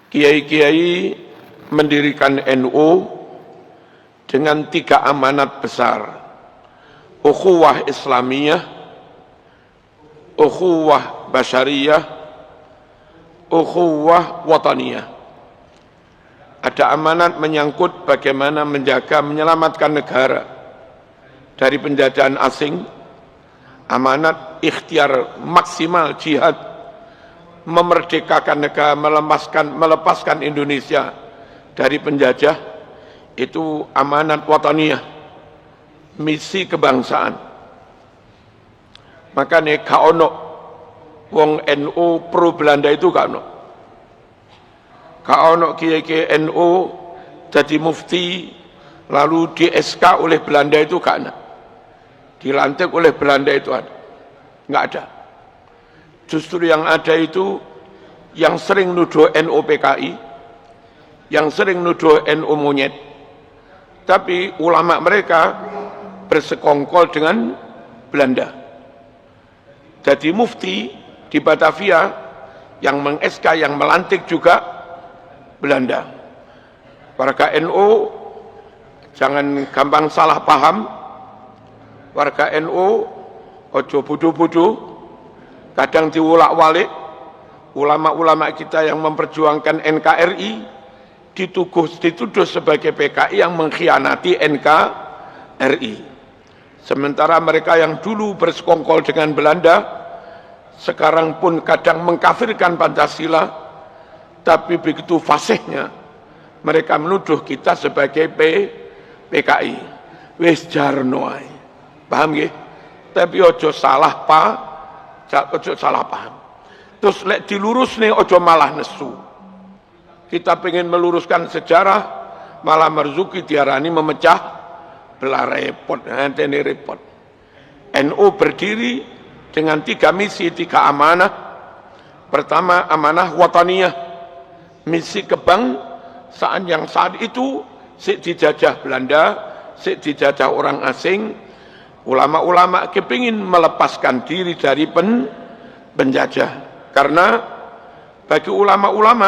Kiai-kiai mendirikan NU dengan 3 amanat besar: ukhuwah Islamiyah, ukhuwah Basyariyah, ukhuwah Wataniyah. Ada amanat menyangkut bagaimana menjaga menyelamatkan negara dari penjajahan asing, amanat ikhtiar maksimal jihad memerdekakan negara, melepaskan Indonesia dari penjajah, itu amanat wataniyah, misi kebangsaan. Makanya gak ono wong NU pro Belanda itu gak ono. Gak ono kiai-kiai NU jadi mufti lalu di SK oleh Belanda itu gak ada. Dilantik oleh Belanda itu ada. Nggak ada. Justru yang ada itu yang sering nuduh NU PKI, yang sering nuduh NU monyet. Tapi ulama mereka bersekongkol dengan Belanda. Jadi mufti di Batavia yang meng-SK, yang melantik juga Belanda. Warga NU jangan gampang salah paham. Warga NU ojo bodoh-bodoh, kadang diulak-walik. Ulama-ulama kita yang memperjuangkan NKRI dituduh sebagai PKI yang mengkhianati NKRI. Sementara mereka yang dulu bersekongkol dengan Belanda sekarang pun kadang mengkafirkan Pancasila, tapi begitu fasihnya mereka menuduh kita sebagai PKI. Wis jarno ae. Paham nggih? Tapi ojo salah paham. Terus lek dilurus nih ojo malah nesu. Kita pengen meluruskan sejarah, malah Marzuki diarani memecah belah, repot. Nanti ini repot. NU berdiri dengan 3 misi, 3 amanah. Pertama, amanah wataniyah, misi kebangsaan yang saat itu sik dijajah Belanda, sik dijajah orang asing. Ulama-ulama kepingin melepaskan diri dari penjajah. Karena bagi ulama-ulama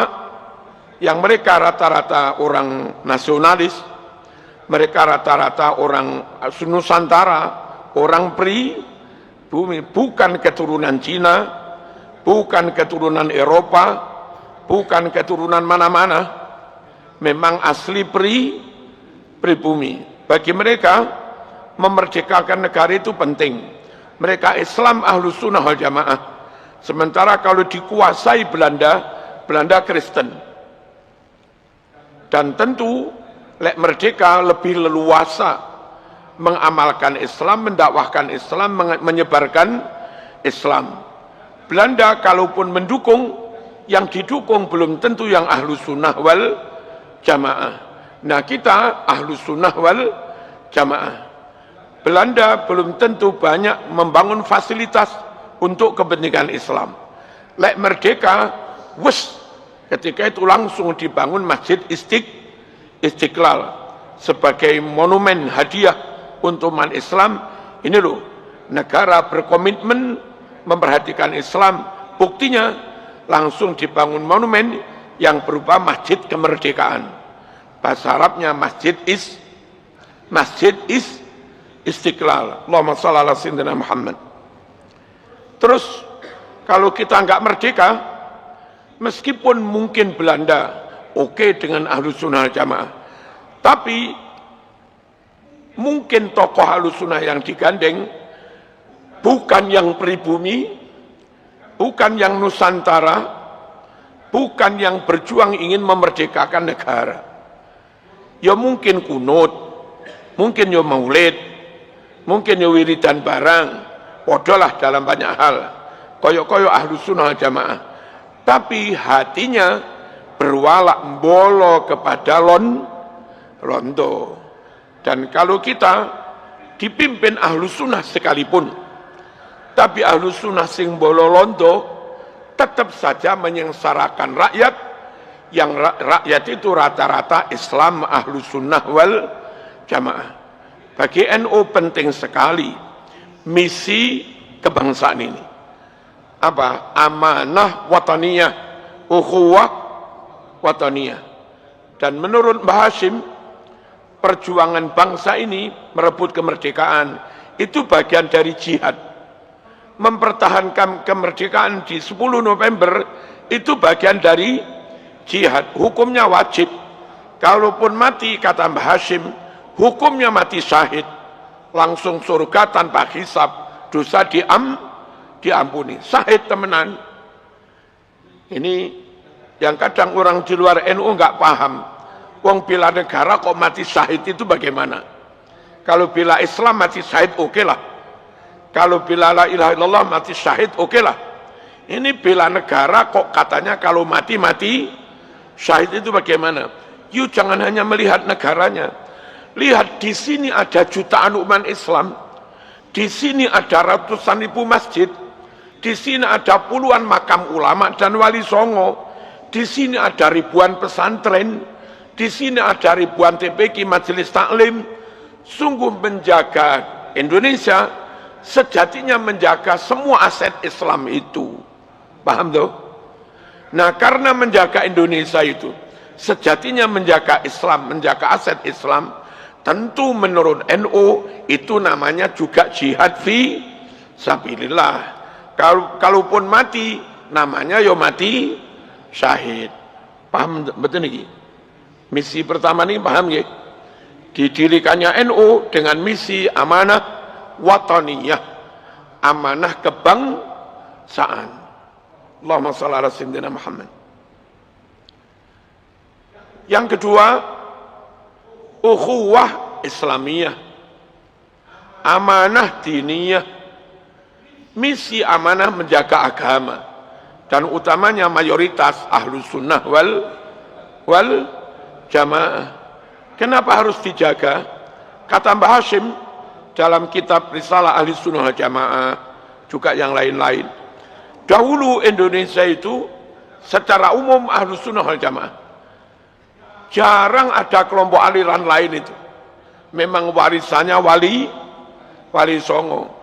yang mereka rata-rata orang nasionalis, mereka rata-rata orang Nusantara, orang pribumi, bukan keturunan Cina, bukan keturunan Eropa, bukan keturunan mana-mana, memang asli pribumi. Bagi mereka memerdekakan negara itu penting. Mereka Islam Ahlus Sunnah wal Jamaah. Sementara kalau dikuasai Belanda, Belanda Kristen. Dan tentu lek merdeka lebih leluasa mengamalkan Islam, mendakwahkan Islam, menyebarkan Islam. Belanda kalaupun mendukung, yang didukung belum tentu yang Ahlus Sunnah wal Jamaah. Nah, kita Ahlus Sunnah wal Jamaah. Belanda belum tentu banyak membangun fasilitas untuk kepentingan Islam. Lek merdeka, ketika itu langsung dibangun Masjid Istiqlal sebagai monumen hadiah untuk umat Islam. Ini loh, negara berkomitmen memperhatikan Islam. Buktinya langsung dibangun monumen yang berupa Masjid Kemerdekaan. Bahasa Arabnya Masjid Istiqlal. Allahumma shalli ala sayyidina Muhammad. Terus kalau kita enggak merdeka, meskipun mungkin Belanda oke dengan Ahlus Sunnah Jamaah, tapi mungkin tokoh Ahlus Sunnah yang digandeng bukan yang pribumi, bukan yang Nusantara, bukan yang berjuang ingin memerdekakan negara. Ya mungkin kunut, mungkin ya maulid, mungkin ya wiridan barang, podolah dalam banyak hal, koyok-koyok Ahlus Sunnah Jamaah. Tapi hatinya berwalak mbolo kepada londo. Dan kalau kita dipimpin Ahlus Sunnah sekalipun, tapi Ahlus Sunnah sing mbolo londo, tetap saja menyengsarakan rakyat, yang rakyat itu rata-rata Islam Ahlus Sunnah wal Jamaah. Bagi NU penting sekali misi kebangsaan ini. Apa? Amanah wataniyah, ukhuwah wataniyah. Dan menurut Mbah Hashim, perjuangan bangsa ini merebut kemerdekaan itu bagian dari jihad. Mempertahankan kemerdekaan di 10 November itu bagian dari jihad. Hukumnya wajib. Kalaupun mati, kata Mbah Hashim, hukumnya mati syahid. Langsung surga tanpa hisab. Dosa diampuni. Syahid temenan. Ini yang kadang orang di luar NU nggak paham. Wong bela negara kok mati syahid itu bagaimana? Kalau bela Islam mati syahid oke lah. Kalau bela la ilaha illallah mati syahid oke lah. Ini bela negara kok katanya kalau mati syahid itu bagaimana? You jangan hanya melihat negaranya. Lihat di sini ada jutaan umat Islam. Di sini ada ratusan ribu masjid. Di sini ada puluhan makam ulama dan wali songo. Di sini ada ribuan pesantren. Di sini ada ribuan TPQ, majelis taklim. Sungguh menjaga Indonesia, sejatinya menjaga semua aset Islam itu. Paham tuh? Nah, karena menjaga Indonesia itu, sejatinya menjaga Islam, menjaga aset Islam, tentu menurut NU itu namanya juga jihad fi sabilillah. Kalaupun mati, namanya yo mati syahid. Paham betul nih? Misi pertama ini paham ya? Didirikannya NU dengan misi amanah wataniyah, amanah kebangsaan. Allahumma shalli ala sayyidina Muhammad. Yang kedua, ukhuwah Islamiyah, amanah diniyah. Misi amanah menjaga agama dan utamanya mayoritas ahlus sunnah wal jamaah. Kenapa harus dijaga? Kata Mbah Hashim dalam kitab Risalah Ahli Sunnah wal Jamaah, juga yang lain-lain. Dahulu Indonesia itu secara umum Ahli Sunnah wal Jamaah. Jarang ada kelompok aliran lain itu. Memang warisannya wali songo.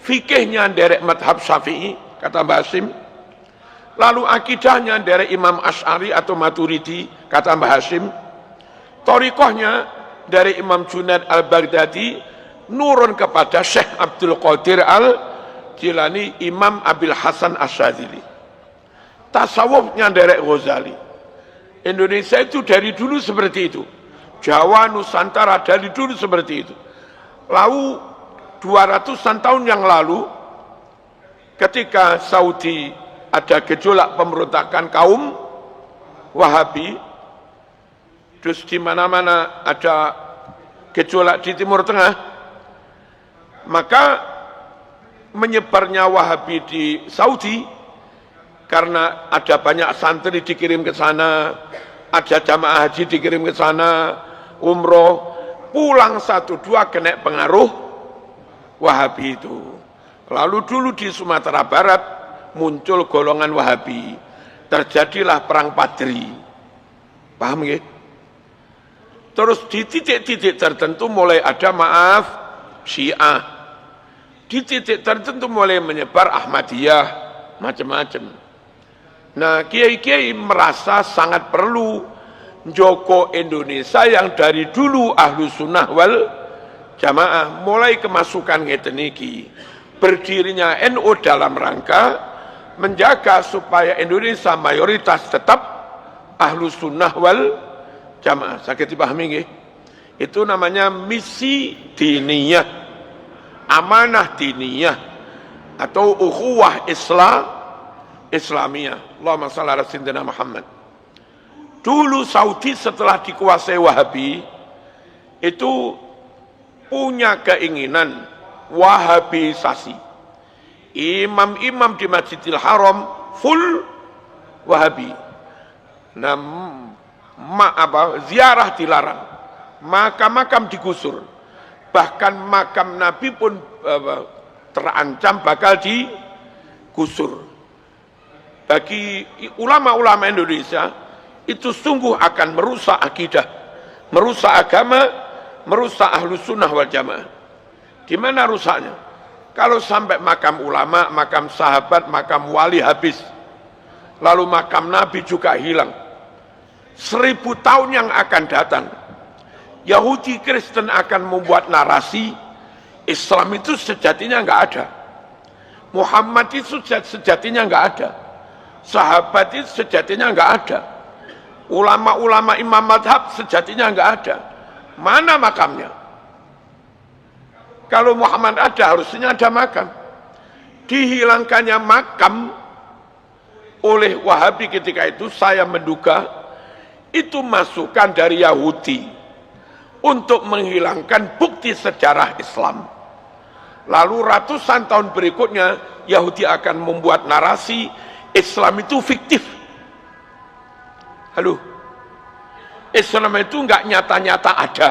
Fikihnya derek madhab Syafi'i, kata Mbah Hashim. Lalu akidahnya derek Imam Asy'ari atau Maturidi, kata Mbah Hashim. Thariqahnya dari Imam Junaid al-Baghdadi nurun kepada Syekh Abdul Qadir al-Jilani, Imam Abil Hasan Asyadzili. Tasawufnya dari Ghazali. Indonesia itu dari dulu seperti itu. Jawa, Nusantara dari dulu seperti itu. Lalu 200-an tahun yang lalu ketika Saudi ada gejolak pemberontakan kaum Wahabi, terus di mana-mana ada gejolak di Timur Tengah, maka menyebarnya Wahabi di Saudi karena ada banyak santri dikirim ke sana, ada jamaah haji dikirim ke sana, umroh, pulang 1-2 kena pengaruh Wahabi itu. Lalu dulu di Sumatera Barat muncul golongan Wahabi, terjadilah perang Padri. Paham ya? Terus di titik-titik tertentu mulai ada Syiah. Di titik tertentu mulai menyebar Ahmadiyah, macam-macam. Nah, kiai-kiai merasa sangat perlu Joko Indonesia yang dari dulu ahlu sunnah wal jamaah mulai kemasukan ngeten iki. Berdirinya NU dalam rangka menjaga supaya Indonesia mayoritas tetap ahlu sunnah wal jamaah. Sakit dipahami nggih? Itu namanya misi diniyah, amanah diniyah atau ukhuwah Islamiyah. Allahumma shalli ala sayyidina Muhammad. Dulu Saudi setelah dikuasai Wahabi itu punya keinginan Wahabisasi. Imam-imam di Masjidil Haram full Wahabi. Nah, ziarah dilarang, makam-makam digusur, bahkan makam Nabi pun terancam bakal digusur. Bagi ulama-ulama Indonesia itu sungguh akan merusak akidah, merusak agama, merusak ahlus sunnah wal jamaah. Di mana rusaknya? Kalau sampai makam ulama, makam sahabat, makam wali habis, lalu makam Nabi juga hilang. 1000 tahun yang akan datang, Yahudi Kristen akan membuat narasi Islam itu sejatinya nggak ada, Muhammad itu sejatinya nggak ada, sahabat itu sejatinya nggak ada, ulama-ulama imam madhab sejatinya nggak ada. Mana makamnya? Kalau Muhammad ada, harusnya ada makam. Dihilangkannya makam oleh Wahabi ketika itu, saya menduga itu masukan dari Yahudi untuk menghilangkan bukti sejarah Islam. Lalu ratusan tahun berikutnya Yahudi akan membuat narasi Islam itu fiktif. Halo, Islam itu nggak nyata-nyata ada.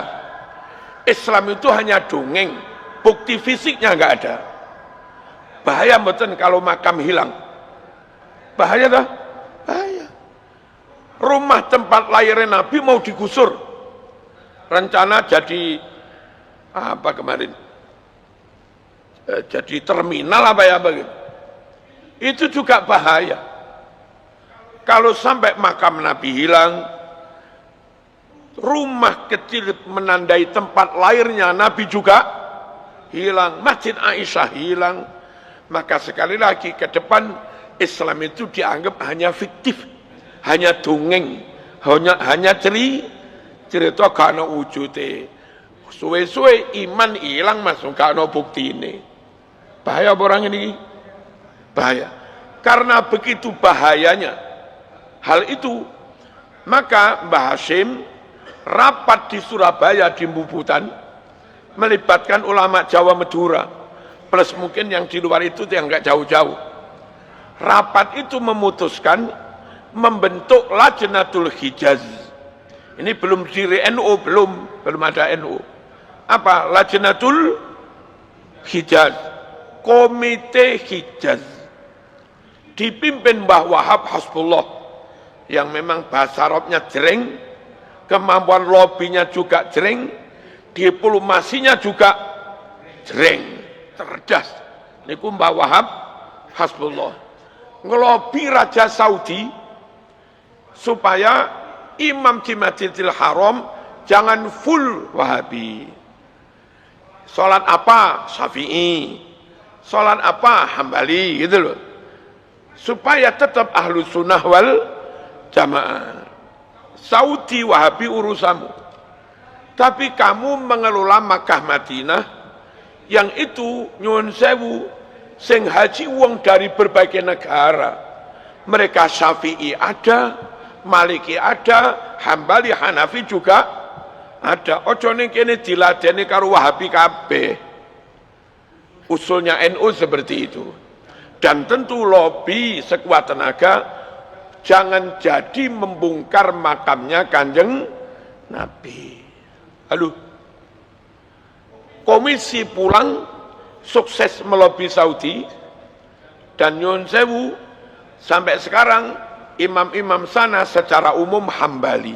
Islam itu hanya dongeng, bukti fisiknya nggak ada. Bahaya betul kalau makam hilang. Bahaya dah, bahaya. Rumah tempat lahirnya Nabi mau digusur. Rencana jadi apa kemarin? Jadi terminal apa ya begitu. Itu juga bahaya. Kalau sampai makam Nabi hilang, rumah kecil menandai tempat lahirnya Nabi juga hilang, Masjid Aisyah hilang, maka sekali lagi ke depan Islam itu dianggap hanya fiktif, hanya dongeng, hanya cerita karena wujudnya. Suwe-suwe iman hilang masuk karena bukti ini. Bahaya orang ini, bahaya. Karena begitu bahayanya hal itu, maka Mbah Hashim rapat di Surabaya di Mbubutan melibatkan ulama Jawa Madura plus mungkin yang di luar itu yang nggak jauh-jauh. Rapat itu memutuskan membentuk Lajnatul Hijaz. Ini belum diri NU, belum ada NU. Apa Lajnatul Hijaz? Komite Hijaz. Dipimpin Mbah Wahab Hasbullah yang memang bahasa Arabnya jering, kemampuan lobbynya juga jering, diplomasinya juga jering, cerdas. Niku Mbah Wahab Hasbullah ngelobi Raja Saudi supaya imam di Masjidil Haram jangan full Wahabi. Salat apa? Syafi'i. Salat apa? Hambali, gitu loh. Supaya tetap ahlu sunnah wal jamaah. Saudi Wahabi urusanmu. Tapi kamu mengelola Makkah Madinah yang itu nyuwun sewu sing haji wong dari berbagai negara. Mereka Syafi'i ada, Maliki ada, Hambali, Hanafi juga ada. Ojo ning kene diladeni karo Wahabi kabeh. Usulnya NU seperti itu. Dan tentu lobby sekuat tenaga jangan jadi membongkar makamnya Kanjeng Nabi. Halo. Komisi pulang sukses melobi Saudi dan nyun sewu sampai sekarang imam-imam sana secara umum Hambali.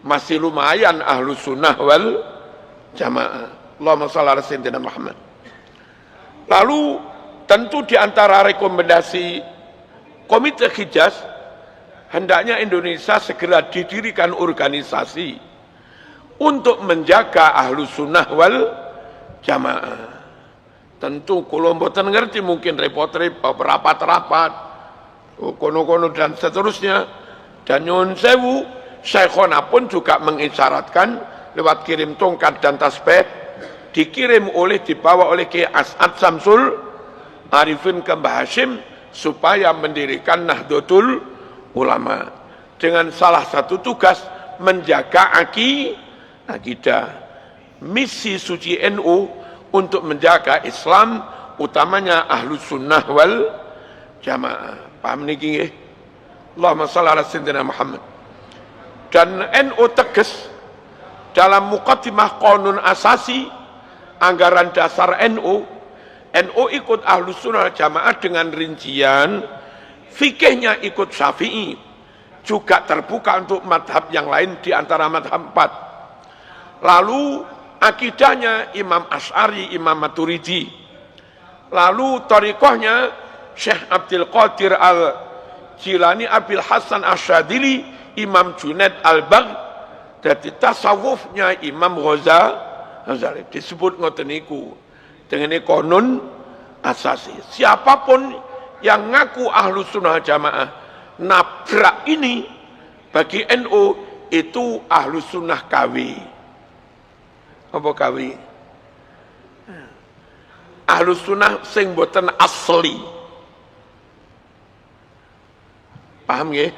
Masih lumayan ahlu sunnah wal jamaah. Allahumma shalli ala sayyidina Muhammad. Lalu tentu di antara rekomendasi Komite Hijaz, hendaknya Indonesia segera didirikan organisasi untuk menjaga ahlu sunnah wal jamaah. Tentu kalau mboten ngerti mungkin repot-repot, rapat-rapat, kono-kono dan seterusnya. Dan nyuwun sewu, Syekhona pun juga mengisyaratkan lewat kirim tongkat dan tasbih, dibawa oleh Kiai As'ad Samsul Arifin ke Mbah Hashim supaya mendirikan Nahdlatul Ulama dengan salah satu tugas menjaga akidah. Misi suci NU untuk menjaga Islam utamanya ahlu sunnah wal jamaah. Paham niki nggih? Allahumma shalli ala sayyidina Muhammad. Dan NU tegas dalam muqaddimah Qanun Asasi anggaran dasar NU ikut ahlu sunnah jamaah dengan rincian fikihnya ikut Syafi'i, juga terbuka untuk madhab yang lain di antara madhab 4. Lalu akidahnya Imam Asy'ari, Imam Maturidi. Lalu thariqahnya Syekh Abdul Qadir Jilani, Abil Hasan Asyadili, Imam Junaid Al-Baghdadi. Jadi tasawufnya Imam Ghazali disebut ngoten niku dengan konon asasi. Siapapun yang ngaku Ahlus Sunnah Jamaah nabrak ini bagi NU itu Ahlus Sunnah KW. Apa KW? Ahlus Sunnah sing boten asli. Paham ya?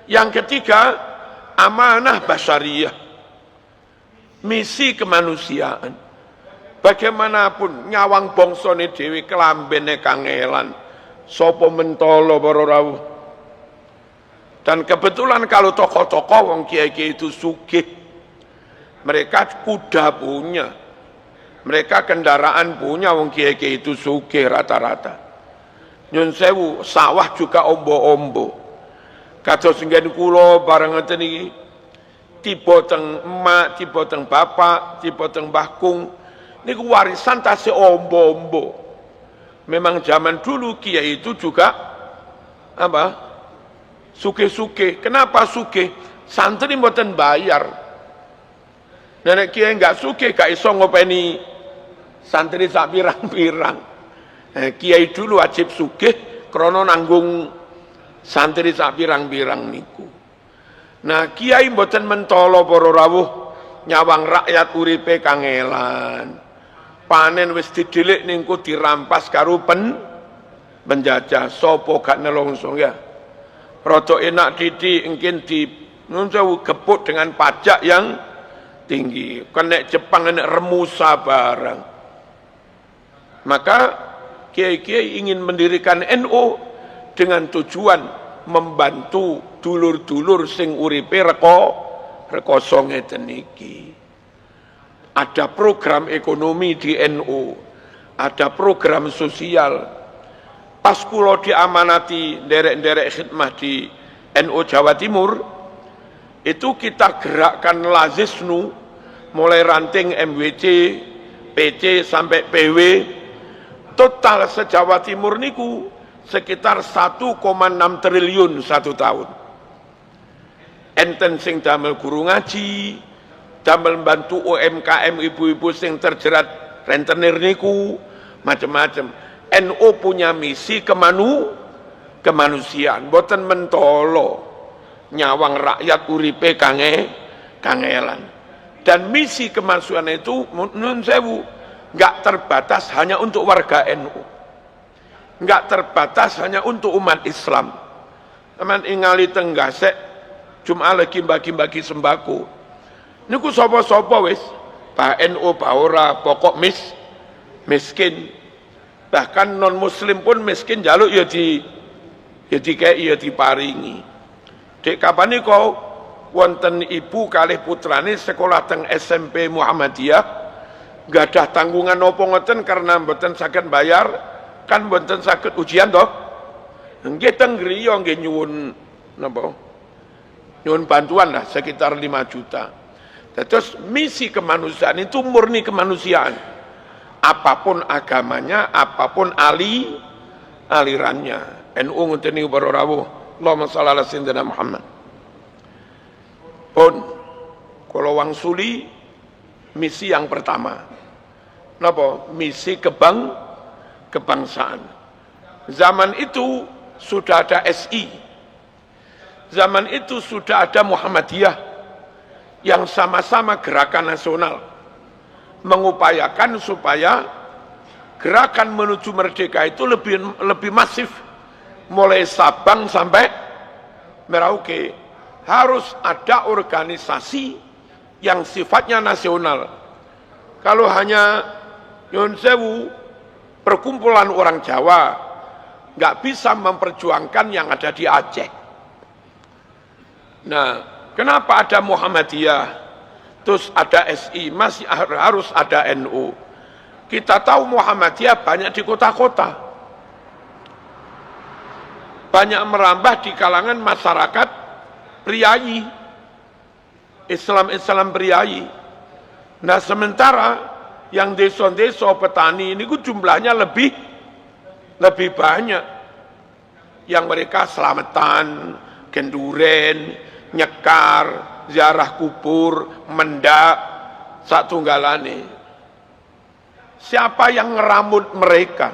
Yang ketiga, amanah basyariyah, misi kemanusiaan. Bagaimanapun nyawang bongsone dhewe kelambene kangelan, sapa mentolo para rawuh. Dan kebetulan kalau tokoh-tokoh wong kiai-kiai itu sugih, mereka kuda punya, mereka kendaraan punya, wong kiai-kiai itu sugih rata-rata. Nyun sewu, sawah juga ombo-ombo. Kados nggen kula bareng ngeten iki tiba teng emak, tiba teng bapak, tiba teng Mbah Kung niku warisan tasih ombo-ombo. Memang zaman dulu kiai itu juga apa? Sugih-sugih. Kenapa sugih? Santri mboten bayar. Nek kiai enggak sugih gak iso ngopeni santri sak pirang-pirang. Kiai dulu wajib sugih krana nanggung santri sak pirang-pirang niku. Nah, kiai mboten mentolo para rawuh nyawang rakyat uripe kangelan. Panen wis didelik ningku dirampas karo penjajah. Sapa gak nelongso ya. Rada enak didik engkin di nun sewu gepuk dengan pajak yang tinggi. Kena Jepang enek remusa barang. Maka kiai-kiai ingin mendirikan NU dengan tujuan membantu dulur-dulur sing uripe rekoso ngeten iki. Ada program ekonomi di NU, ada program sosial. Pas kula diamanati nderek-nderek khidmah di NU Jawa Timur, itu kita gerakkan Lazisnu mulai ranting MWC, PC sampai PW, total se-Jawa Timur niku sekitar 1,6 triliun satu tahun. Enten sing damel guru ngaji, damel bantu UMKM ibu-ibu sing terjerat rentenir niku, macam-macam. NU punya misi kemanusiaan, boten mentolo nyawang rakyat uripe kangelan. Dan misi kemanusiaan itu nun sewu enggak terbatas hanya untuk warga NU. Enggak terbatas hanya untuk umat Islam. Teman ingali Tenggasek Jumat lagi bagi-bagi sembako. Niku sapa-sapa wis, Pak NU Pak ora, pokok miskin. Bahkan non muslim pun miskin jaluk ya dikei ya diparingi. Dek kapan kau wonten ibu kalih putrane sekolah teng SMP Muhammadiyah gadah tanggungan opo ngoten karena mboten saged bayar, kan mboten saged ujian toh. Nggih teng griya nggih nyuwun napa? Nyuwun bantuan lah sekitar 5 juta. Terus misi kemanusiaan itu murni kemanusiaan. Apapun agamanya, apapun alirannya. NU ngoten niku para rawuh. Allahumma shalli ala sayyidina Muhammad. Pun kula wangsuli misi yang pertama. Napa? Misi kebangsaan. Zaman itu sudah ada SI. Zaman itu sudah ada Muhammadiyah yang sama-sama gerakan nasional mengupayakan supaya gerakan menuju merdeka itu lebih masif, mulai Sabang sampai Merauke. Harus ada organisasi yang sifatnya nasional. Kalau hanya nyun sewu perkumpulan orang Jawa nggak bisa memperjuangkan yang ada di Aceh. Nah, kenapa ada Muhammadiyah? Terus ada SI, masih harus ada NU. Kita tahu Muhammadiyah banyak di kota-kota. Banyak merambah di kalangan masyarakat priayi. Islam priayi. Nah sementara yang desa-desa petani ini jumlahnya lebih banyak. yang mereka selamatan, genduren, nyekar, ziarah kubur, mendak, satunggalane. Siapa yang ngeramut mereka?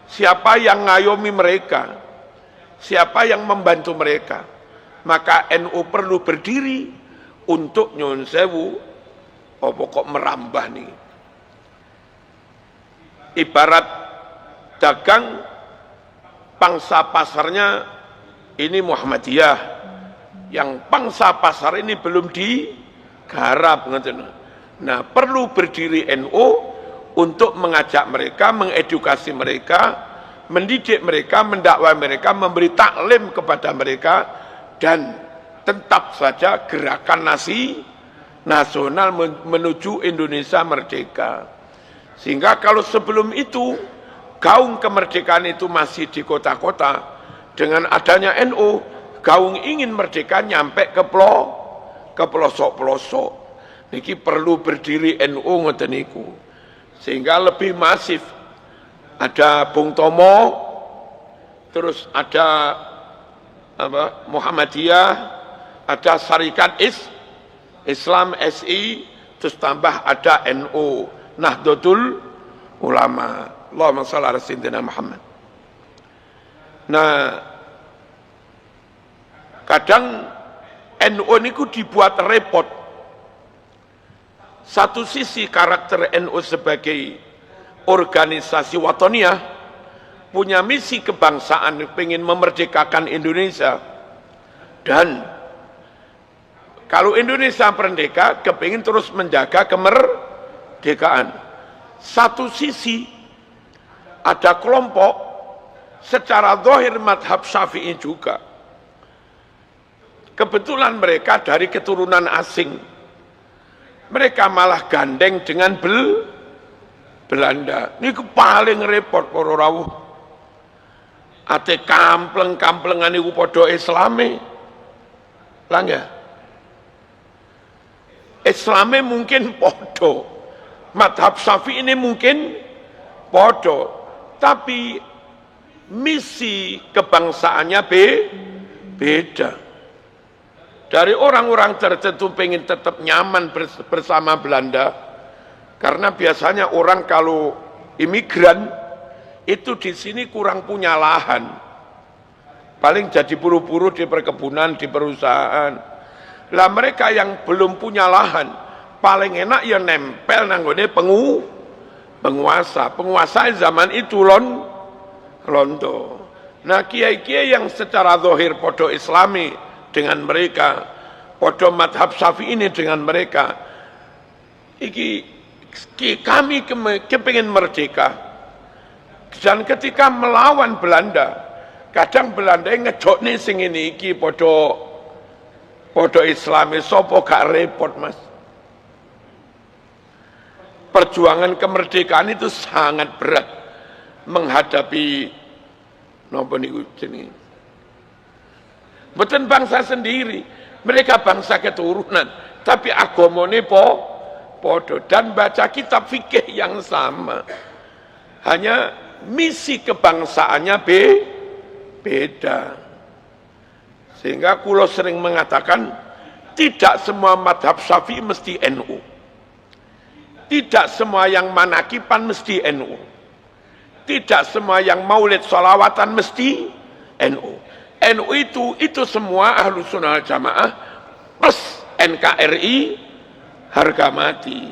Siapa yang ngayomi mereka? Siapa yang membantu mereka? Maka NU perlu berdiri untuk nyun sewu, apa kok merambah nih? Ibarat dagang, pangsa pasarnya ini Muhammadiyah, yang pangsa pasar ini belum digarap. Nah, perlu berdiri NU untuk mengajak mereka, mengedukasi mereka, mendidik mereka, mendakwai mereka, memberi taklim kepada mereka, dan tetap saja gerakan nasional menuju Indonesia merdeka. Sehingga kalau sebelum itu gaung kemerdekaan itu masih di kota-kota, dengan adanya NU, gaung ingin merdeka nyampe ke pelosok-pelosok. Niki perlu berdiri NU ngoten niku. Sehingga lebih masif. Ada Bung Tomo, terus ada Muhammadiyah, ada Syarikat Islam SI, terus tambah ada NU, Nahdlatul Ulama. Allahumma shalli ala sayyidina Muhammad. Nah, kadang NU niku dibuat repot. Satu sisi karakter NU sebagai organisasi watoniyah punya misi kebangsaan, pengen memerdekakan Indonesia, dan kalau Indonesia merdeka kepingin terus menjaga kemerdekaan. Satu sisi ada kelompok secara zahir madhab Syafi'i juga, kebetulan mereka dari keturunan asing, mereka malah gandeng dengan Belanda. Ini paling repot para rawuh. Ate kampleng-kamplengan iku padha Islame. Lah nggih. Islame mungkin padha. Madhab Syafi'i ini mungkin padha. Tapi misi kebangsaannya beda. Dari orang-orang tertentu pengen tetap nyaman bersama Belanda, karena biasanya orang kalau imigran itu di sini kurang punya lahan, paling jadi buru-buru di perkebunan, di perusahaan. Lah mereka yang belum punya lahan, paling enak ya nempel nanggone penguasa zaman itu londo. Nah, kiai-kiai yang secara zahir podo Islami dengan mereka, podo madhab Syafi'i ini dengan mereka, kami kepingin merdeka, dan ketika melawan Belanda, kadang Belanda ngejokne sing ini iki podo Islami, sopo gak repot mas. Perjuangan kemerdekaan itu sangat berat menghadapi napa niku jenenge. Bukan bangsa sendiri, mereka bangsa keturunan, tapi agamane podo dan baca kitab fikih yang sama. Hanya misi kebangsaannya beda. Sehingga kula sering mengatakan tidak semua madhab Syafi'i mesti NU. Tidak semua yang manakipan mesti NU. Tidak semua yang maulid sholawatan mesti NU. NU itu semua Ahlus Sunnah wal Jamaah plus NKRI harga mati.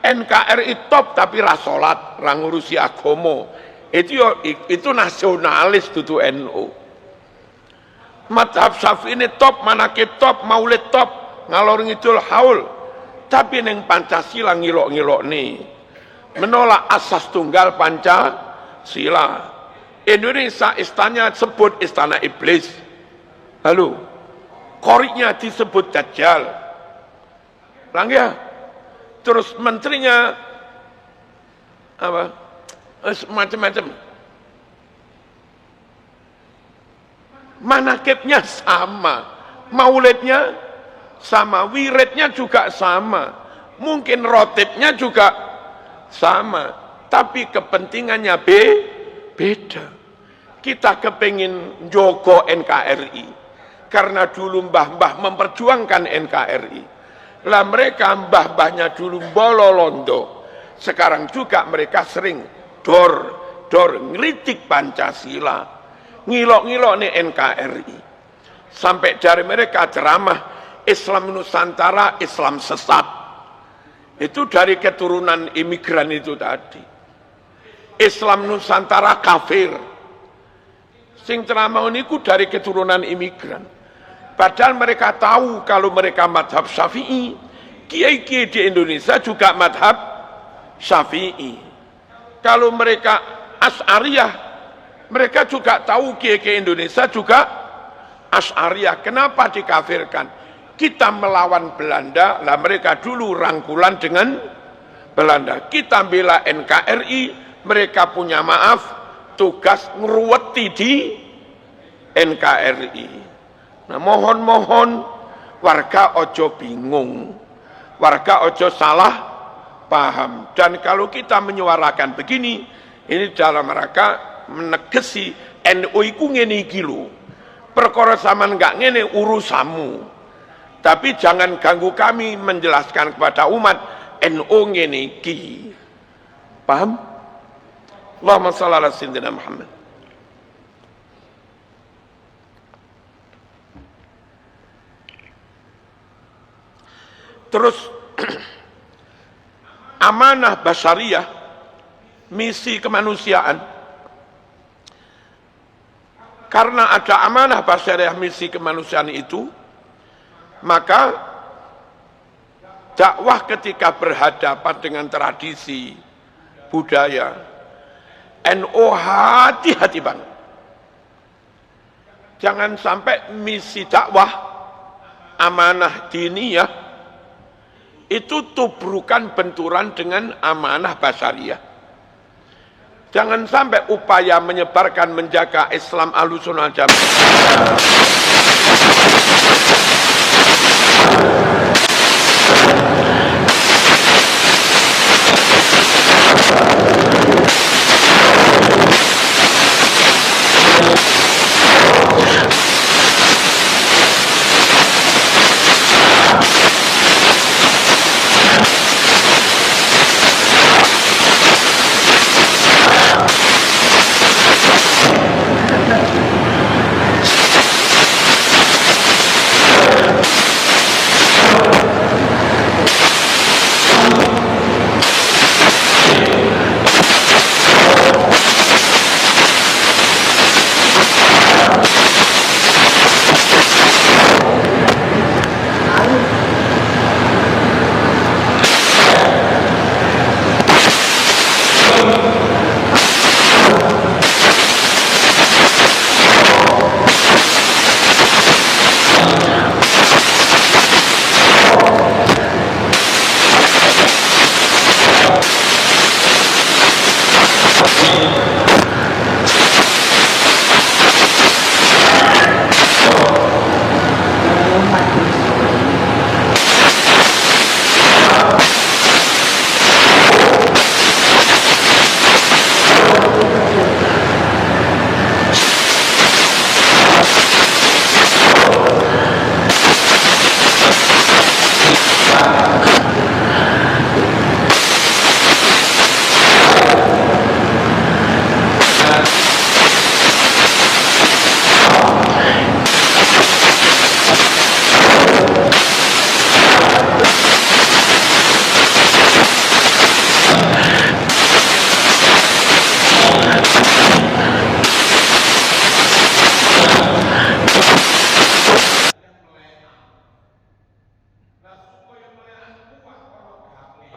NKRI top tapi ra salat, ra ngurusi agama. Itu nasionalis dudu NU. Madhab Syafi'i ini top, manakib top, maulid top, ngalor ngidul haul. Tapi neng Pancasila ngilok-ngilok nih. Menolak asas tunggal Pancasila. Indonesia istana sebut istana iblis. Lalu koriknya disebut Dajjal. Lang ya. Terus menterinya apa? Macam-macam. Manakibnya sama, maulidnya sama, wiridnya juga sama, mungkin rotibnya juga sama, tapi kepentingannya beda. kita kepingin njogo NKRI karena dulu mbah-mbah memperjuangkan NKRI. Lah mereka mbah-mbahnya dulu bololondo, sekarang juga mereka sering dor ngeritik Pancasila, ngilok-ngilok nih NKRI. Sampai dari mereka ceramah Islam Nusantara, Islam sesat. Itu dari keturunan imigran itu tadi. Islam Nusantara kafir. Sing ceramah niku dari keturunan imigran. Padahal mereka tahu kalau mereka madhab Syafi'i, kiai-kiai di Indonesia juga madhab Syafi'i. Kalau mereka Asy'ariyah, mereka juga tahu kiai-kiai Indonesia juga Asy'ariyah. Kenapa dikafirkan? Kita melawan Belanda, lah mereka dulu rangkulan dengan Belanda. Kita bela NKRI, mereka punya maaf, tugas ngeruweti di NKRI. Nah mohon warga ojo bingung, warga ojo salah paham. Dan kalau kita menyuarakan begini, ini dalam rangka menegesi NU iku ngene iki lho. Perkara sampean enggak ngene urusanmu. Tapi jangan ganggu kami menjelaskan kepada umat NU ngene iki. Paham? Allahumma shalli ala sayyidina Muhammad. Terus amanah basyariyah, misi kemanusiaan. Karena ada amanah basyariyah, misi kemanusiaan itu, maka dakwah ketika berhadapan dengan tradisi budaya, NU hati-hati banget. Jangan sampai misi dakwah amanah diniyah itu tubrukan benturan dengan amanah basyariyah. Jangan sampai upaya menyebarkan menjaga Islam Ahlussunnah wal Jamaah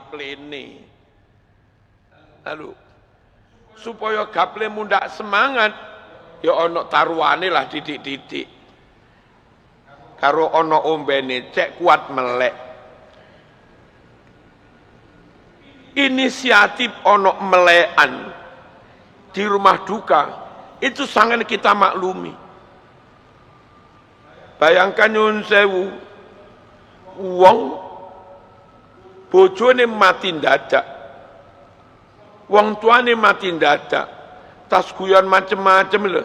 plene. Lalu supaya gaple mundak semangat, ya ono taruhane lah didik-didik. Karo ono ombene cek kuat melek. Inisiatif ono melekan di rumah duka itu sangat kita maklumi. Bayangkan nyun sewu, wong bojone mati ndadak, wong tuane mati ndadak, tas guyon macem-macem lho.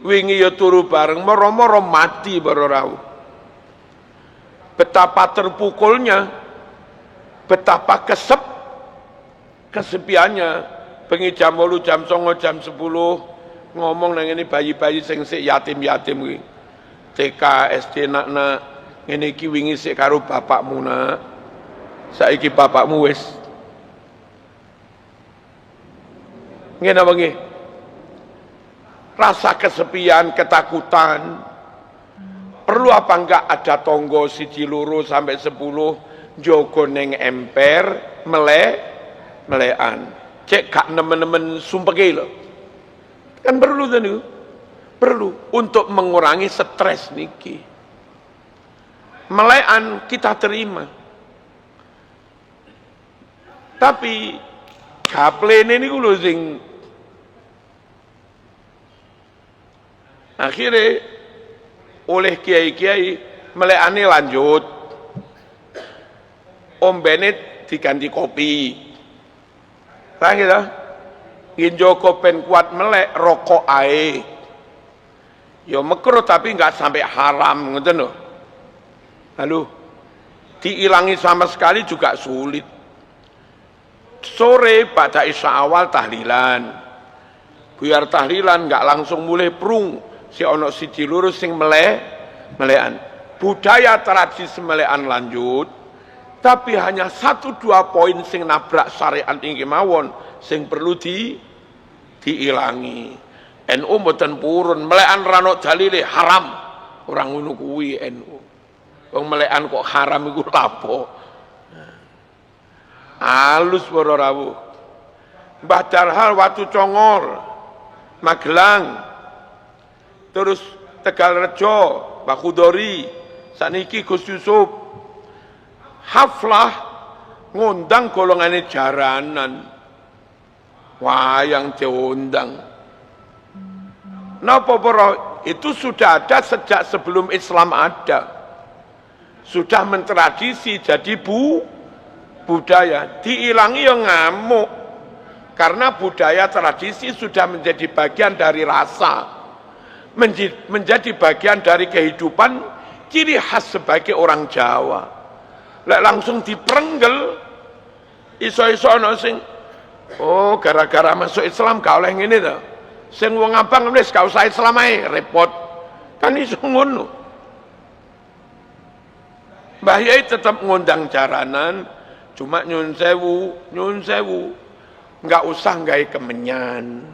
Wingi ya turu bareng, moro-moro mati baru rawuh. Betapa terpukulnya, betapa kesepiannya. Bengi jam 8, jam 9, jam 10 ngomong nang ini bayi-bayi sing sik yatim-yatim kuwi. TK, SD nak-nak ngene iki wingi sik karo bapakmu nak. Saiki bapakmu wis. Ngene apa nggih? Rasa kesepian, ketakutan. Perlu apa enggak ada tonggo siji loro sampai 10 njogo ning emper melekan. Cek gak nemen-nemen sumpeke lho. Kan perlu to niku. Perlu untuk mengurangi stres niki. Melekan kita terima. Tapi gaplene niku lho sing akhirnya oleh kiai-kiai melekane lanjut, ombene diganti kopi, paham gitu? Nginjoko pen kuat melek rokok ae, ya makruh tapi nggak sampai haram, ngoten lho. Lalu diilangi sama sekali juga sulit. Sore pada isya awal tahlilan, biar tahlilan nggak langsung mulai prung. Si ono siji lurus sing melekan. Budaya tradisi melekan lanjut, tapi hanya 1-2 poin sing nabrak syariat ini mawon sing perlu diilangi. NU mboten purun, melekan rano dalile haram. Orang ngono kuwi NU. Wong melekan kok haram iku lapo? Halus para rawuh. Mbah Darhal Watu Congor, Magelang, terus Tegalrejo, Mbah Khudori, saniki Gus Yusuf, haflah ngundang golongane jaranan, wayang diundang. Napa para itu sudah ada sejak sebelum Islam ada, sudah mentradisi jadi budaya, diilangi yang ngamuk, karena budaya tradisi sudah menjadi bagian dari rasa. Menjadi bagian dari kehidupan, ciri khas sebagai orang Jawa. Lek langsung diperenggel, iso-iso ana sing oh gara-gara masuk Islam gak oleh ngene to. Sing wong abang wis gak usah Islam ae, repot. Kan iso ngono. Mbah Yai tetap ngundang jaranan, cuma nyun sewu, enggak usah gawe kemenyan.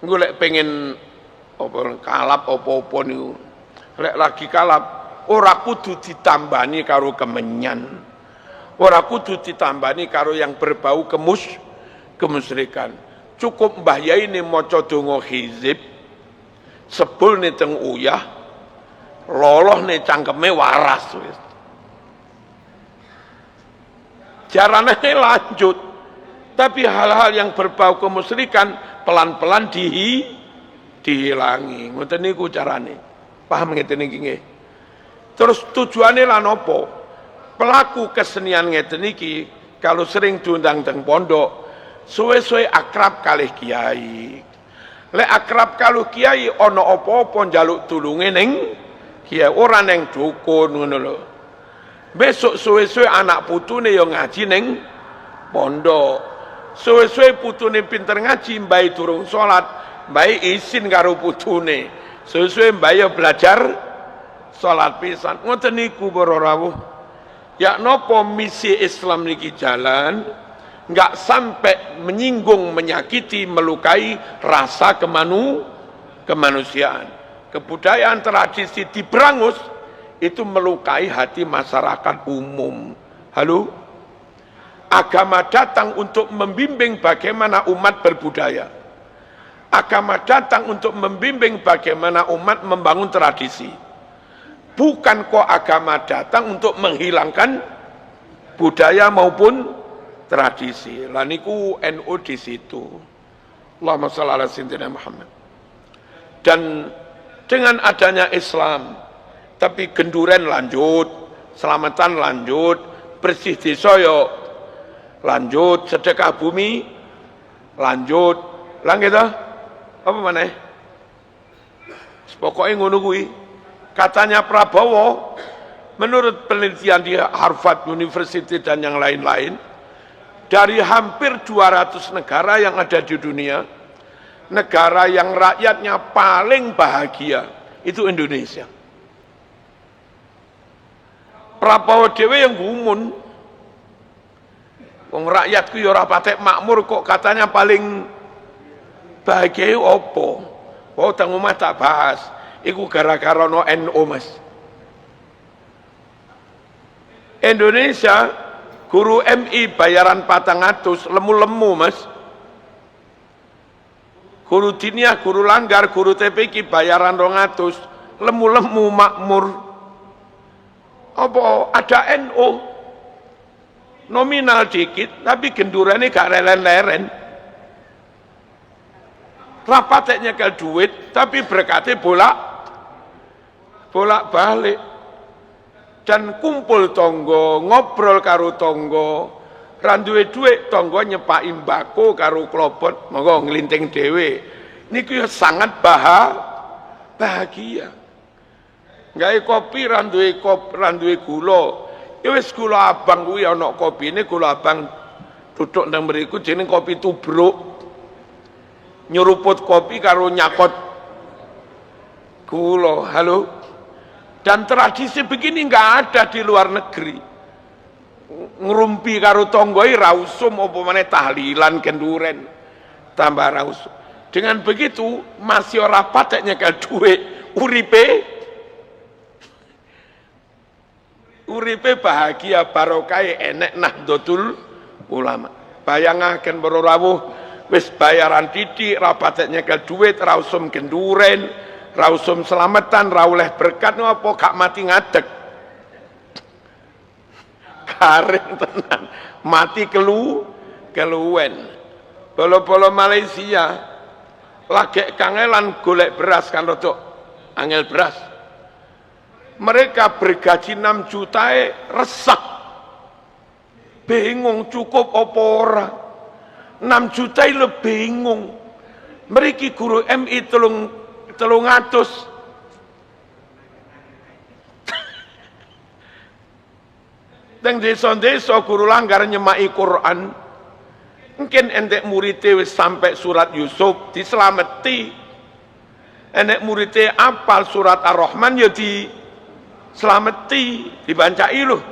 Golek pengen kalap apa-apa niku. Lek lagi kalap ora kudu ditambani karo kemenyan. Ora kudu ditambani karo yang berbau kemusyrikan. Cukup Mbah Yai ini maca donga hizib, sebulne teng uyah, lolohne cangkeme waras wis. Jarane lanjut. Tapi hal-hal yang berbau kemusyrikan pelan-pelan dihilangi. Ngoten niku carane. Paham ngeten iki nggih. Terus tujuane lan apa? Pelaku kesenian ngeten iki kalau sering diundang teng pondok, suwe-suwe akrab kalih kiai. Lek akrab kalau kiai ana apa-apa njaluk tulunge ning kiai, ora ning dukun ngono lho. Besok suwe-suwe anak putune yo ngaji ning pondok. Suwe-suwe putune pinter ngaji, mbae durung salat, mbae izin karo putune. Suwe-suwe mbae belajar salat pisan. Ngoten niku para rawuh. Ya napa misi Islam niki jalan, enggak sampai menyinggung, menyakiti, melukai rasa kemanusiaan. Kebudayaan tradisi diberangus itu melukai hati masyarakat umum. Halo? Agama datang untuk membimbing bagaimana umat berbudaya. Agama datang untuk membimbing bagaimana umat membangun tradisi. Bukan kok agama datang untuk menghilangkan budaya maupun tradisi. Lah niku NU di situ. Allahumma shalli ala sayyidina Muhammad. Dan dengan adanya Islam, tapi genduren lanjut, selamatan lanjut, bersih desa yo lanjut, sedekah bumi Lanjut, lang gitu. Apa mana? Pokoknya ngono kuwi. Katanya Prabowo, menurut penelitian di Harvard University dan yang lain-lain, dari hampir 200 negara yang ada di dunia, negara yang rakyatnya paling bahagia itu Indonesia. Prabowo dhewe yang gumun, wong rakyatku ya ora patek makmur kok katanya paling bahagia opo? Oh, tang omah tak bahas. Iku gara-gara no NU Mas. Indonesia guru MI bayaran 400 lemu-lemu Mas. Guru diniyah, guru langgar, guru TPQ bayaran 200 lemu-lemu makmur. Apa ada NU nominal dikit tapi gendurane gak leren-leren. Rapate nyekel duit tapi berkatnya bolak-balik. Dan kumpul tonggo, ngobrol karo tonggo, randuwe duit tonggo nyepaki mbako karo klobot, monggo nglinting dhewe. Niku ya sangat bahagia. Gawe kopi randuwe gula. Ya wis gula abang kuwi ana kopine, gula abang duduk nang mriku jeneng kopi tubruk. Nyuruput kopi karo nyakot gula. Halo. Dan tradisi begini nggak ada di luar negeri. Ngerumpi karo tonggoi rausum apa maneh tahlilan kenduren tambah rausum. Dengan begitu masih ora patek nyekel duit, uripe bahagia barokah enek Nahdlatul Ulama. Bayangaken para rawuh wis bayaran titik rapatek nyekel duit rausum kenduren, rausum selamatan, rauleh berkat apa gak mati ngadeg. Garing tenan, mati keluwen. Bolo-bolo Malaysia lagi kangelan golek beras kan rodok angel beras. Mereka bergaji 6 juta resek. Bingung cukup apa ora. 6 juta lo bingung. Mereka guru MI telung atus. Teng desa-desa guru langgar nyemai Quran. Mungkin entek muridé wis sampai surat Yusuf diselameti. Enek muridé apal surat Ar-Rahman ya diselameti, dibancai loh.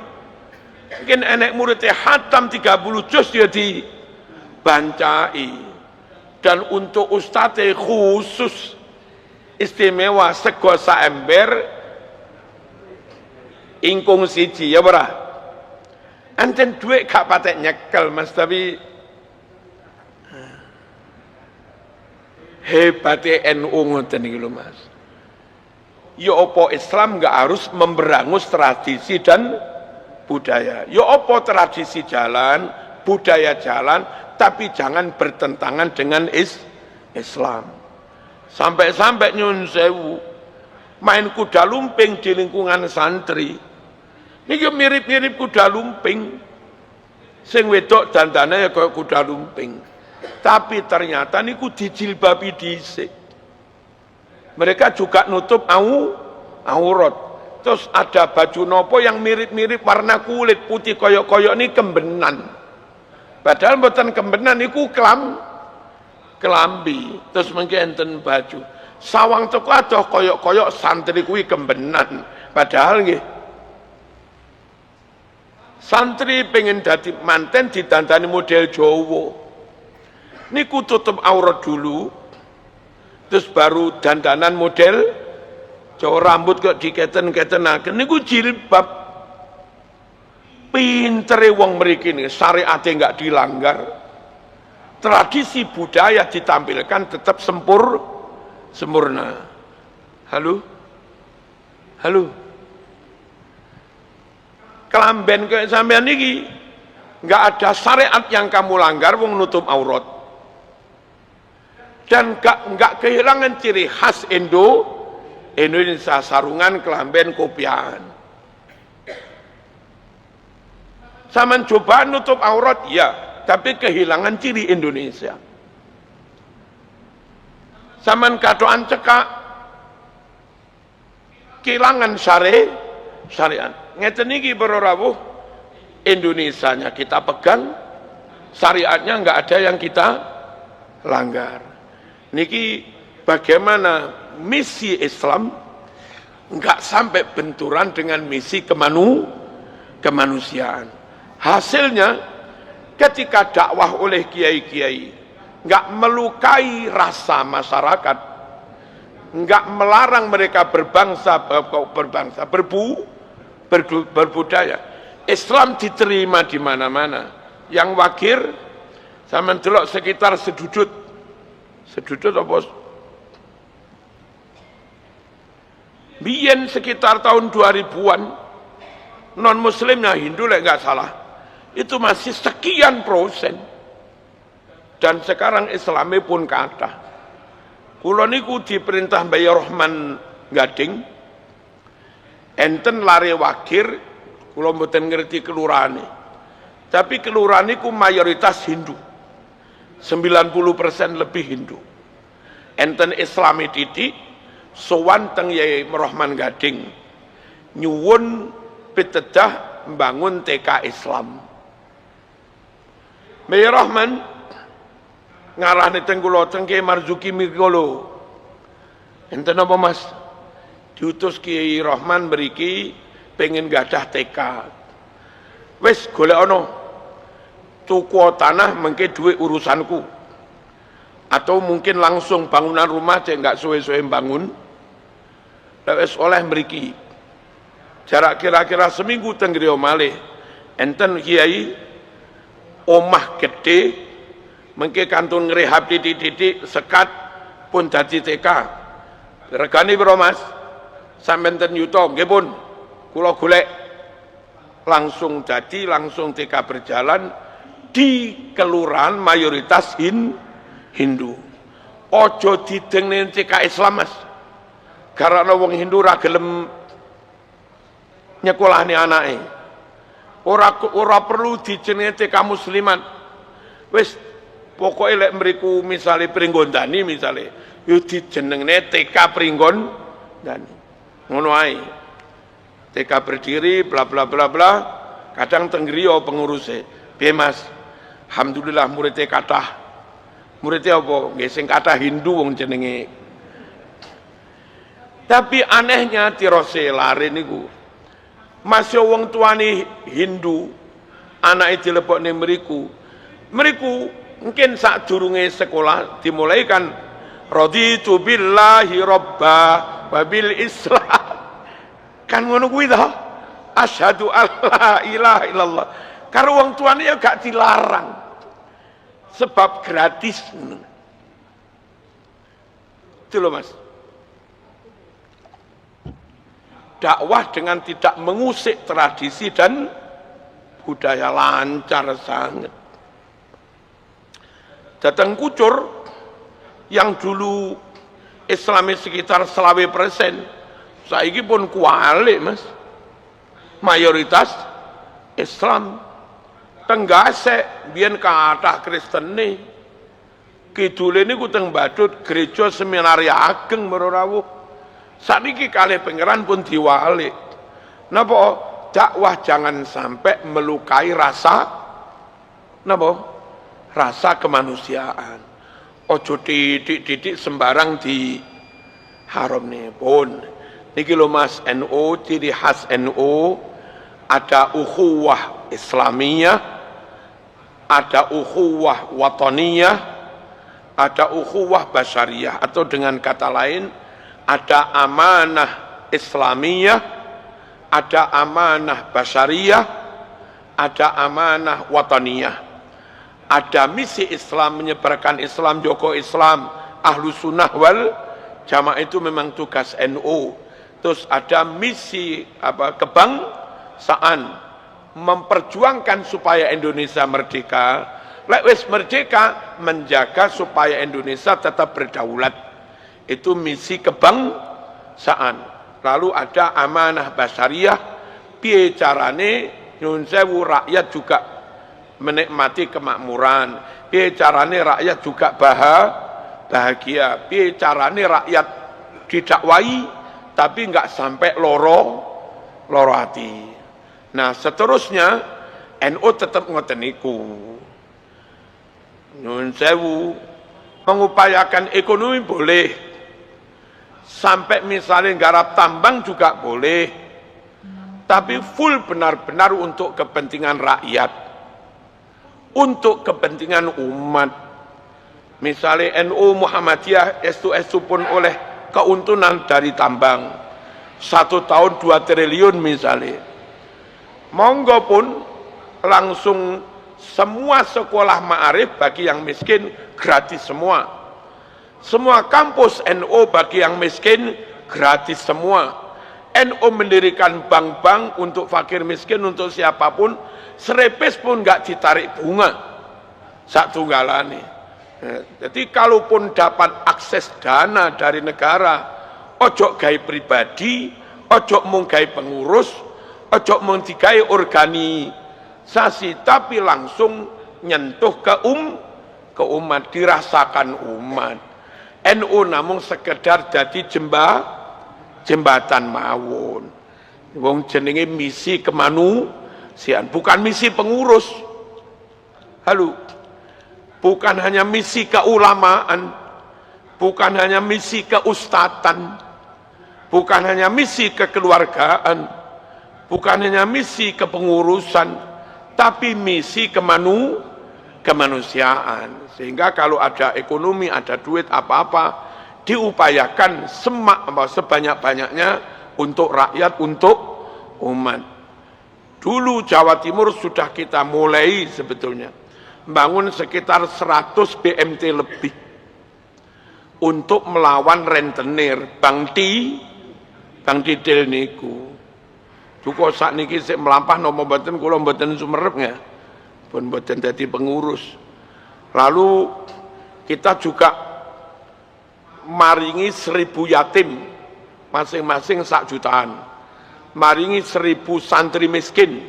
Mungkin enek muridé hatam 30 juz ya dibancai. Dan untuk ustadz khusus istimewa sego saember ingkung siji ya ora. Anten duit gak patek nyekel Mas, tapi hebatnya NU ngoten iki lho Mas. Ya apa Islam gak harus memberangus tradisi dan budaya. Ya apa tradisi jalan, budaya jalan, tapi jangan bertentangan dengan Islam. Sampai-sampai nyun sewu main kuda lumping di lingkungan santri. Niki mirip-mirip kuda lumping. Sing wedok dandane ya kaya kuda lumping. Tapi ternyata niku dijilbabi dhisik. Mereka juga nutup aurat. Terus ada baju nopo yang mirip-mirip warna kulit putih koyok-koyok ini kembenan. Padahal mboten kembenan niku kelambi. Terus mungkin enten baju. Sawang teko adoh koyok-koyok santri kuwi kembenan. Padahal nggih santri pengen dadi manten didandani model Jawa. Niku tutup aurat dulu. Terus baru dandanan model Jawa, rambut kok diketen-ketenaken niku jilbab. Pintere wong mriki niki syariate enggak dilanggar. Tradisi budaya ditampilkan tetap sempurna. Halo? Kelamben kayak sampean niki nggak ada syariat yang kamu langgar wong nutup aurat. Dan nggak kehilangan ciri khas Indonesia, sarungan, kelamben, kopiahan. Saman coba nutup aurat ya, tapi kehilangan ciri Indonesia. Saman katoan cekak kehilangan syariat. Ngeten iki para rawuh, Indonesianya kita pegang, syariatnya enggak ada yang kita langgar. Niki bagaimana misi Islam enggak sampai benturan dengan misi kemanusiaan. Hasilnya ketika dakwah oleh kiai-kiai enggak melukai rasa masyarakat, enggak melarang mereka berbudaya. Islam diterima di mana-mana. Yang wakir sama delok sekitar sedudut apa? Biyen sekitar tahun 2000-an non muslimnya Hindu lah nggak salah. Itu masih sekian %. Dan sekarang Islami pun kathah. Kula niku diperintah Mbah Rahman Gading, enten lare wakir, kula mboten ngerti kelurahane. Tapi kelurahan niku mayoritas Hindu. 90% lebih Hindu. Enten Islami titik, sowan teng Yai Rahman Gading, nyuwun pitedah membangun TK Islam. Mbah Rahman ngarahne teng kula teng Kiai Marzuki Mikolo. Enten apa Mas? Diutus Kiai Rahman mriki pengen gadah TK. Wis golek ana tuku tanah mengke duit urusanku. Atau mungkin langsung bangunan rumah cek enggak suwe-suwe bangun. Wis oleh mriki. Jarak kira-kira seminggu teng griya malih. Enten kiai omah gede mengke kantun ngrehab titik-titik sekat pun dadi TK. Regane piro Mas? Sampeyan ten yuta nggih pun. Kula golek langsung jadi, langsung TK berjalan di kelurahan mayoritas Hindu. Ojo didengne TK Islam Mas. Karena wong Hindu ra gelem nyekolahne anake. Ora perlu dijenenge TK Muslimat. Wis pokoknya lek mriku misale Pringgondani misale yo dijenengne TK Pringgondani. Ngono ae. TK berdiri bla bla bla bla. Kadang teng griya penguruse. Piye Mas? Alhamdulillah muridé kathah. Muridé apa? Nggih sing kathah Hindu wong jenenge. Tapi anehnya tirose lare niku. Masih wong tuane Hindu, anake dilebokne mriku. Mriku mungkin saat durunge sekolah dimulai kan raditu billahi robba wabil islam kan ngono kuwi ta, asyhadu alla ilaha illallah. Karo wong tuane ya gak dilarang sebab gratis. Itu loh Mas, dakwah dengan tidak mengusik tradisi dan budaya lancar sangat. Datang Kucur yang dulu Islami sekitar 20%, saiki pun kualik Mas, mayoritas Islam. Tenggasek biyen kathah Kristen nih, kidule niku teng Badut gereja seminari ageng merawuh. Saniki kalih pangeran pun diwalik. Napa dakwah jangan sampai melukai rasa napa? Rasa kemanusiaan. Ojo didik sembarang di haram nih pun. Niki lho Mas, NU ciri khas NU ada ukhuwah Islamiyah, ada ukhuwah wataniyah, ada ukhuwah basyariyah, atau dengan kata lain ada amanah Islamiyah, ada amanah basyariyah, ada amanah wataniyah. Ada misi Islam, menyebarkan Islam, joko Islam, ahlu sunnah wal jamaah, itu memang tugas NU. Terus ada misi kebangsaan, memperjuangkan supaya Indonesia merdeka. Lek wis merdeka, menjaga supaya Indonesia tetap berdaulat. Itu misi kebangsaan. Lalu ada amanah basyariyah, piye carane nyun sewu rakyat juga menikmati kemakmuran, piye carane rakyat juga bahagia. Piye carane rakyat didakwai tapi enggak sampai loro hati. Nah, seterusnya NU tetap ngoten niku. Nyuwun sewu, mengupayakan ekonomi boleh, sampai misalnya garap tambang juga boleh, tapi full benar-benar untuk kepentingan rakyat, untuk kepentingan umat. Misalnya NU Muhammadiyah estu pun oleh keuntungan dari tambang 1 tahun 2 triliun misalnya, monggo pun langsung semua sekolah ma'arif bagi yang miskin gratis semua. Semua kampus NU bagi yang miskin gratis semua. NU mendirikan bank-bank untuk fakir miskin, untuk siapapun, serepes pun nggak ditarik bunga. Sak tunggalane. Jadi kalaupun dapat akses dana dari negara, ojo gawe pribadi, ojo mung gawe pengurus, ojo mung digawe organisasi, tapi langsung nyentuh ke umat, dirasakan umat. NU namun sekedar jadi jembatan mawon. Wong jenenge misi kemanusiaan, bukan misi pengurus. Halo, bukan hanya misi keulamaan, bukan hanya misi keustatan, bukan hanya misi kekeluargaan, bukan hanya misi kepengurusan, tapi misi kemanusiaan. Sehingga kalau ada ekonomi, ada duit apa-apa, diupayakan sebanyak-banyaknya untuk rakyat, untuk umat. Dulu Jawa Timur sudah kita mulai sebetulnya bangun sekitar 100 BMT lebih untuk melawan rentenir Bang Tidil niku. Cukup saat niki sik melampah nopo mboten, kula mboten sumerep nggih. Pun mboten dadi pengurus. Lalu kita juga maringi 1000 yatim masing-masing 1 jutaan. Maringi 1000 santri miskin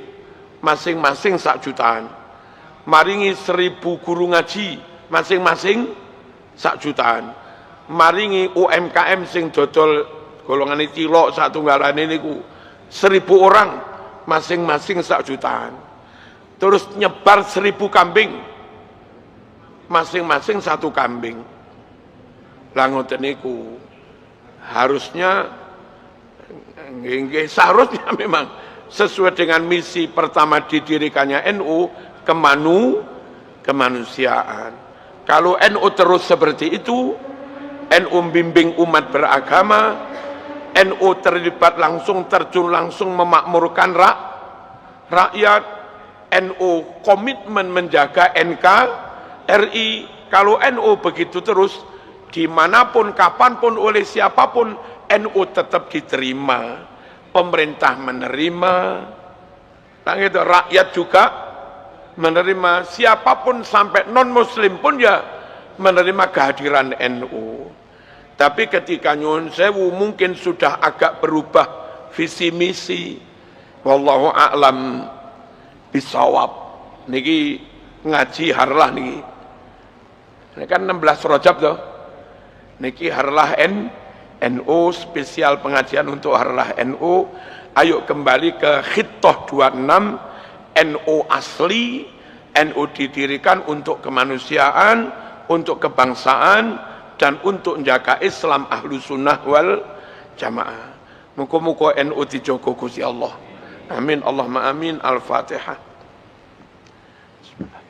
masing-masing 1 jutaan. Maringi 1000 guru ngaji masing-masing 1 jutaan. Maringi UMKM sing dodol golongan cilok satunggalane niku 1000 orang masing-masing 1 jutaan. Terus nyebar 1000 kambing masing-masing 1 kambing. Lah ngoten niku harusnya seharusnya memang sesuai dengan misi pertama didirikannya NU, kemanusiaan. Kalau NU terus seperti itu, NU membimbing umat beragama, NU terlibat langsung, terjun langsung memakmurkan rakyat, NU komitmen menjaga NKRI. Kalau NU begitu terus, dimanapun, kapanpun, oleh siapapun, NU tetap diterima. Pemerintah menerima, rakyat juga menerima, siapapun sampai non-muslim pun ya menerima kehadiran NU. Tapi ketika nyuwun sewu mungkin sudah agak berubah visi misi. Wallahu a'lam bisawab. Niki ngaji harlah niki. Ini kan 16 Rajab toh. Niki harlah NU, spesial pengajian untuk harlah NU. Ayo kembali ke Khittah 26. NU asli, NU didirikan untuk kemanusiaan, untuk kebangsaan, dan untuk menjaga Islam ahlu sunnah wal jamaah. Muka-muka NU dijogo Gusti Allah. Amin Allahumma amin. Al-Fatihah. Bismillah.